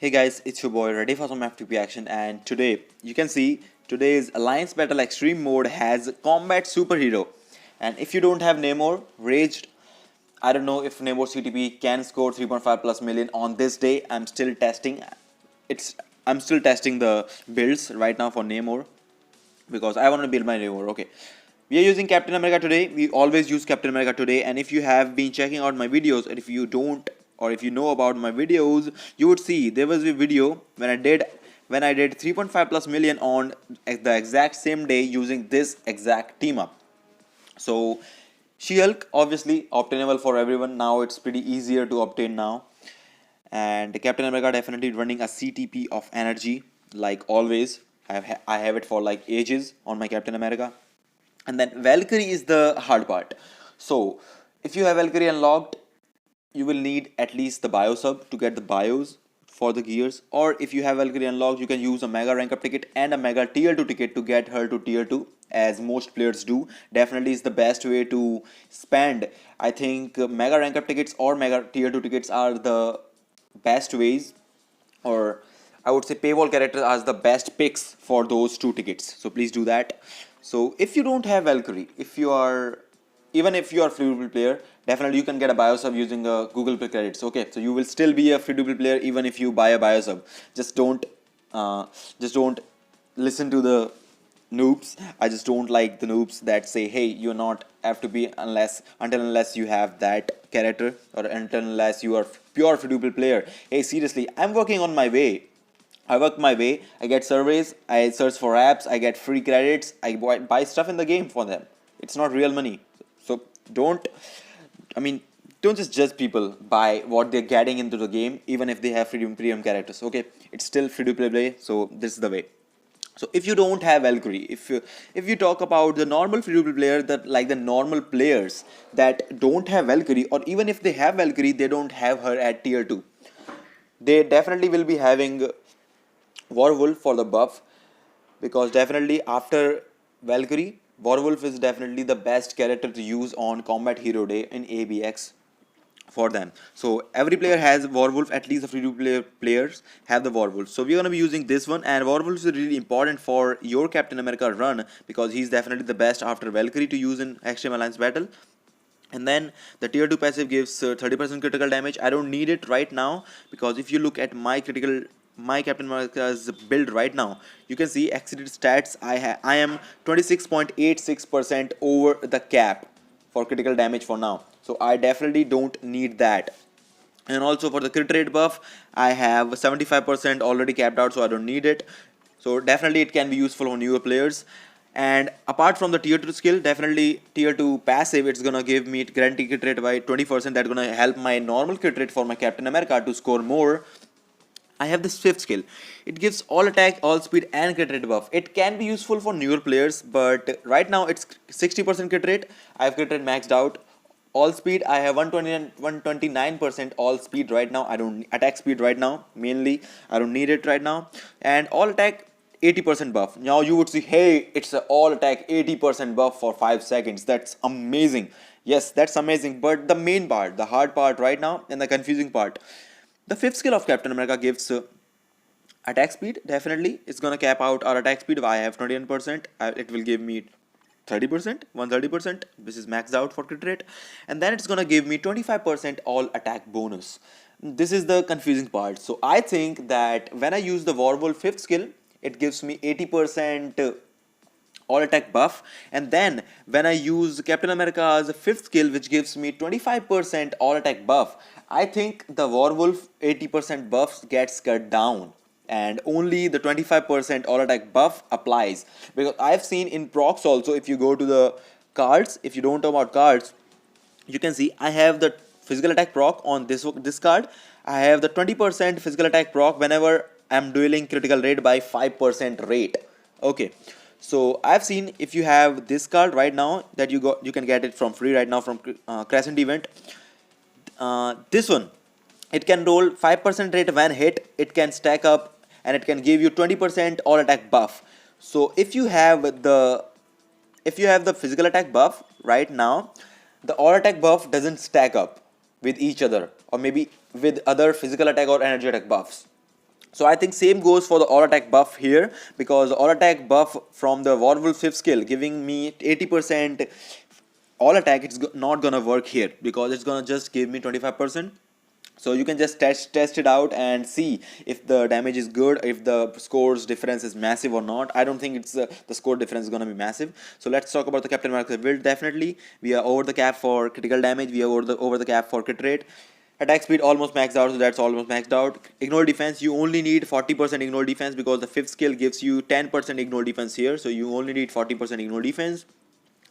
Hey guys, it's your boy ready for some FTP action, and today you can see today's Alliance Battle Extreme mode has Combat Superhero. And if you don't have Namor, Raged, I don't know if Namor CTP can score 3.5 plus million on this day. It's I'm still testing the builds right now for Namor because I want to build my Namor. Okay. We are using Captain America today. We always use Captain America today. And if you have been checking out my videos, and if you don't, or if you know about my videos, you would see there was a video when I did 3.5 plus million on the exact same day using this exact team up. So She-Hulk obviously obtainable for everyone now. It's pretty easier to obtain now. And Captain America definitely running a ctpE of energy like always. I have it for like ages on my Captain America. And then Valkyrie is the hard part. So if you have Valkyrie unlocked, you will need at least the bio sub to get the bios for the gears. Or if you have Valkyrie unlocked, you can use a mega rank up ticket and a mega tier 2 ticket to get her to tier 2, as most players do. Definitely is the best way to spend. I think mega rank up tickets or mega tier 2 tickets are the best ways, or I would say paywall characters are the best picks for those two tickets. So please do that. So if you don't have Valkyrie, even if you are free to play player, definitely you can get a biosub using a Google Play credits. Okay, so you will still be a free to play player even if you buy a biosub. Just don't listen to the noobs. I just don't like the noobs that say, hey, you're not have to be unless you have that character, or until unless you are pure free to play player. Hey, seriously, I'm working on my way. I work my way. I get surveys. I search for apps. I get free credits. I buy stuff in the game for them. It's not real money. So don't. I mean, don't just judge people by what they're getting into the game, even if they have premium characters. Okay, it's still free to play. So this is the way. So if you don't have Valkyrie, if you talk about the normal free to play player, that like the normal players that don't have Valkyrie, or even if they have Valkyrie, they don't have her at tier 2. They definitely will be having Warwolf for the buff, because definitely after Valkyrie, Warwolf is definitely the best character to use on Combat Hero Day in ABX for them. So every player has Warwolf, at least the free to play players have the Warwolf. So we're going to be using this one, and Warwolf is really important for your Captain America run because he's definitely the best after Valkyrie to use in Extreme Alliance Battle. And then the tier 2 passive gives 30% critical damage. I don't need it right now because if you look at my Captain America's build right now, you can see exceeded stats. I am 26.86% over the cap for critical damage for now. So I definitely don't need that. And also for the crit rate buff, I have 75% already capped out, so I don't need it. So definitely it can be useful for newer players. And apart from the tier 2 skill, definitely tier 2 passive, it's gonna give me guaranteed crit rate by 20%. That's gonna help my normal crit rate for my Captain America to score more. I have this fifth skill. It gives all attack, all speed, and crit rate buff. It can be useful for newer players, but right now it's 60% crit rate. I have crit rate maxed out. All speed, I have 129% all speed right now. I don't attack speed right now. Mainly, I don't need it right now. And all attack 80% buff. Now you would see, hey, it's a all attack 80% buff for 5 seconds. That's amazing. Yes, that's amazing. But the main part, the hard part right now, and the confusing part. The fifth skill of Captain America gives attack speed. Definitely, it's gonna cap out our attack speed. I have 21%. It will give me 30%, 130%. This is maxed out for crit rate, and then it's gonna give me 25% all attack bonus. This is the confusing part. So I think that when I use the Warwolf fifth skill, it gives me 80% all attack buff, and then when I use Captain America's fifth skill, which gives me 25% all attack buff, I think the Warwolf 80% buff gets cut down and only the 25% all attack buff applies. Because I've seen in procs also, if you go to the cards, if you don't know about cards, you can see I have the physical attack proc on this card. I have the 20% physical attack proc whenever I'm dueling critical rate by 5% rate. Okay, so I've seen if you have this card right now, that you can get it from free right now from Crescent event. This one, it can roll 5% rate when hit. It can stack up and it can give you 20% all attack buff. So if you have the physical attack buff right now, the all attack buff doesn't stack up with each other, or maybe with other physical attack or energy attack buffs. So I think same goes for the all attack buff here, because the all attack buff from the Warwolf 5th skill giving me 80% all attack, it's not gonna work here because it's gonna just give me 25%. So you can just test it out and see if the damage is good, if the scores difference is massive or not. I don't think it's the score difference is going to be massive. So let's talk about the Captain America build. Definitely we are over the cap for critical damage, we are over the cap for crit rate. Attack speed almost maxed out, so that's almost maxed out. Ignore defense, you only need 40% ignore defense because the 5th skill gives you 10% ignore defense here, so you only need 40% ignore defense.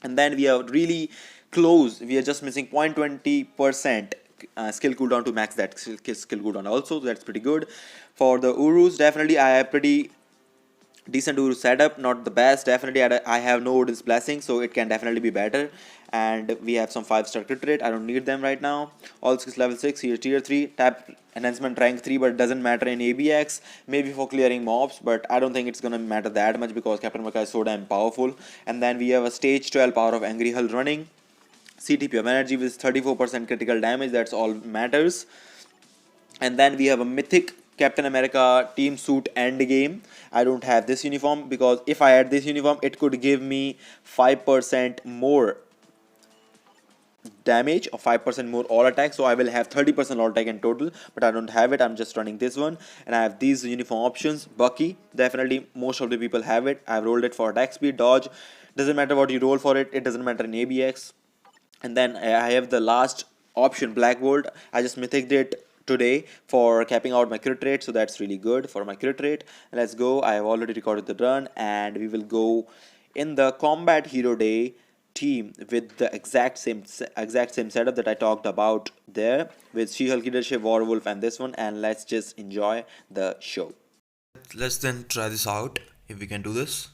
And then we are really close, we are just missing 0.20% skill cooldown to max that skill cooldown also, so that's pretty good. For the Urus, definitely I have pretty decent Uru setup, not the best. Definitely I have no Odin's blessing, so it can definitely be better. And we have some 5-star crit rate, I don't need them right now. All skills level 6, here tier 3, tap enhancement rank 3, but it doesn't matter in ABX, maybe for clearing mobs, but I don't think it's gonna matter that much because Captain America is so damn powerful. And then we have a stage 12 power of Angry Hull running, ctpE of energy with 34% critical damage, that's all matters. And then we have a mythic Captain America team suit end game. I don't have this uniform because if I had this uniform, it could give me 5% more damage or 5% more all attack, so I will have 30% all attack in total, but I don't have it. I'm just running this one, and I have these uniform options. Bucky, definitely most of the people have it. I've rolled it for attack speed, dodge, doesn't matter what you roll for it, it doesn't matter in ABX. And then I have the last option, Black Bolt. I just mythicked it today for capping out my crit rate, so that's really good for my crit rate. Let's go. I have already recorded the run, and we will go in the combat hero day team with the exact same setup that I talked about there, with She-Hulk leadership, Warwolf, and this one. And let's just enjoy the show. Let's then try this out if we can do this.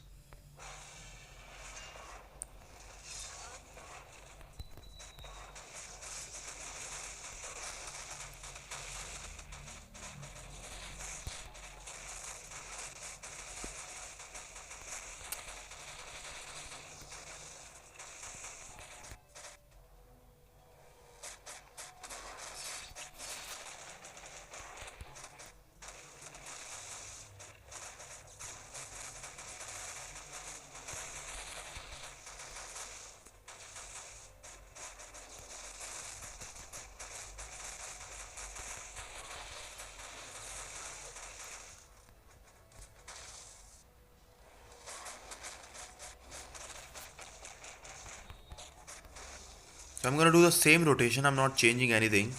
So I'm gonna do the same rotation, I'm not changing anything.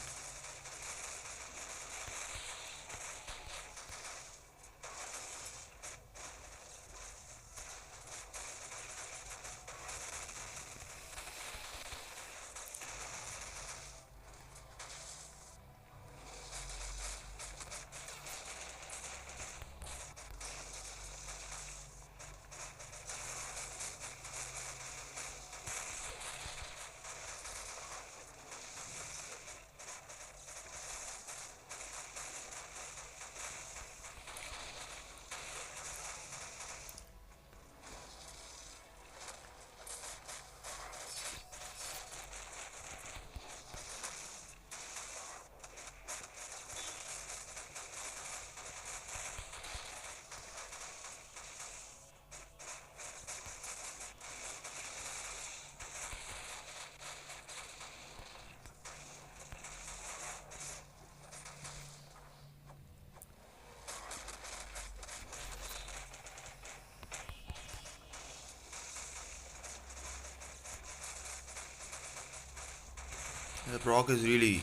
The proc is really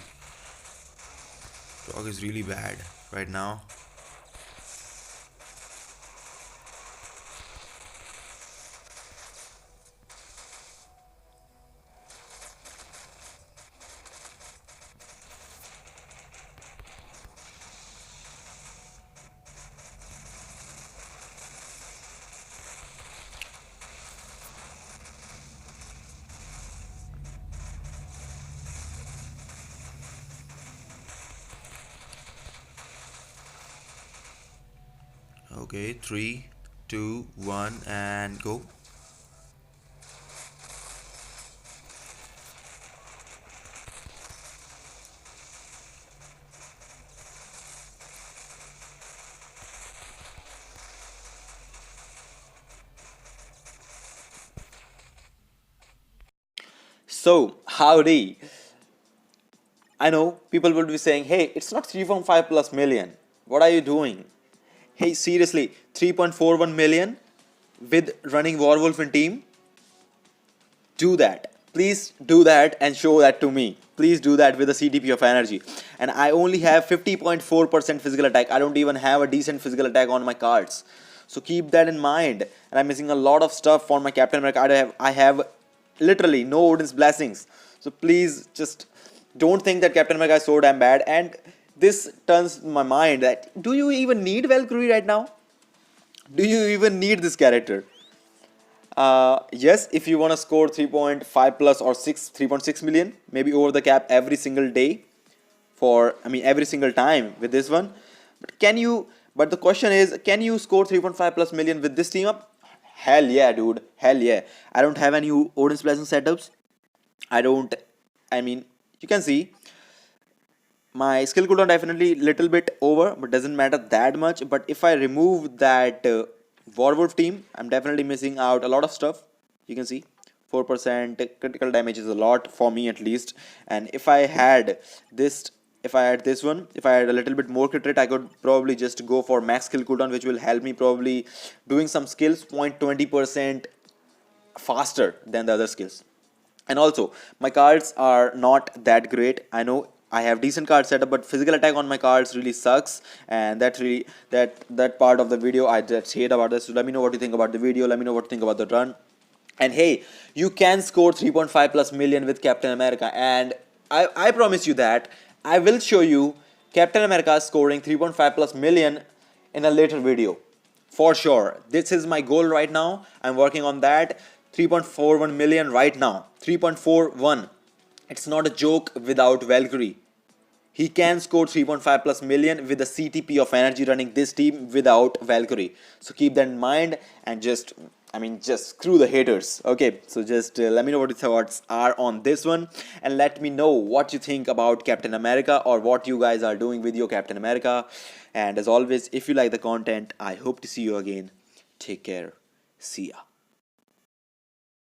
bad right now. Okay, 3, 2, 1, and go. So, howdy. I know people will be saying, hey, it's not 3.5 plus million. What are you doing? Hey, seriously, 3.41 million with running Warwolf in team? Do that. Please do that and show that to me. Please do that with a CTP of energy. And I only have 50.4% physical attack. I don't even have a decent physical attack on my cards. So keep that in mind. And I'm missing a lot of stuff for my Captain America. I have literally no Odin's blessings. So please just don't think that Captain America is so damn bad. And this turns my mind that do you even need Valkyrie right now? Do you even need this character? Yes, if you want to score 3.5 plus or 3.6 million, maybe over the cap every single day every single time with this one. But the question is, can you score 3.5 plus million with this team up? Hell yeah, dude. Hell yeah. I don't have any Odin's Blessing setups. You can see my skill cooldown definitely little bit over, but doesn't matter that much. But if I remove that Warwolf team, I'm definitely missing out a lot of stuff. You can see 4% critical damage is a lot for me at least. And if I had this one, if I had a little bit more crit rate, I could probably just go for max skill cooldown, which will help me probably doing some skills 0.20% faster than the other skills. And also my cards are not that great. I know I have decent card setup, but physical attack on my cards really sucks, and that part of the video I just hate about this. So let me know what you think about the video. Let me know what you think about the run. And hey, you can score 3.5 plus million with Captain America, and I promise you that I will show you Captain America scoring 3.5 plus million in a later video. For sure. This is my goal right now. I'm working on that. 3.41 million right now. 3.41. It's not a joke without Valkyrie. He can score 3.5 plus million with a CTP of energy running this team without Valkyrie. So keep that in mind and just screw the haters. Okay, so just let me know what your thoughts are on this one, and let me know what you think about Captain America or what you guys are doing with your Captain America. And as always, if you like the content, I hope to see you again. Take care. See ya.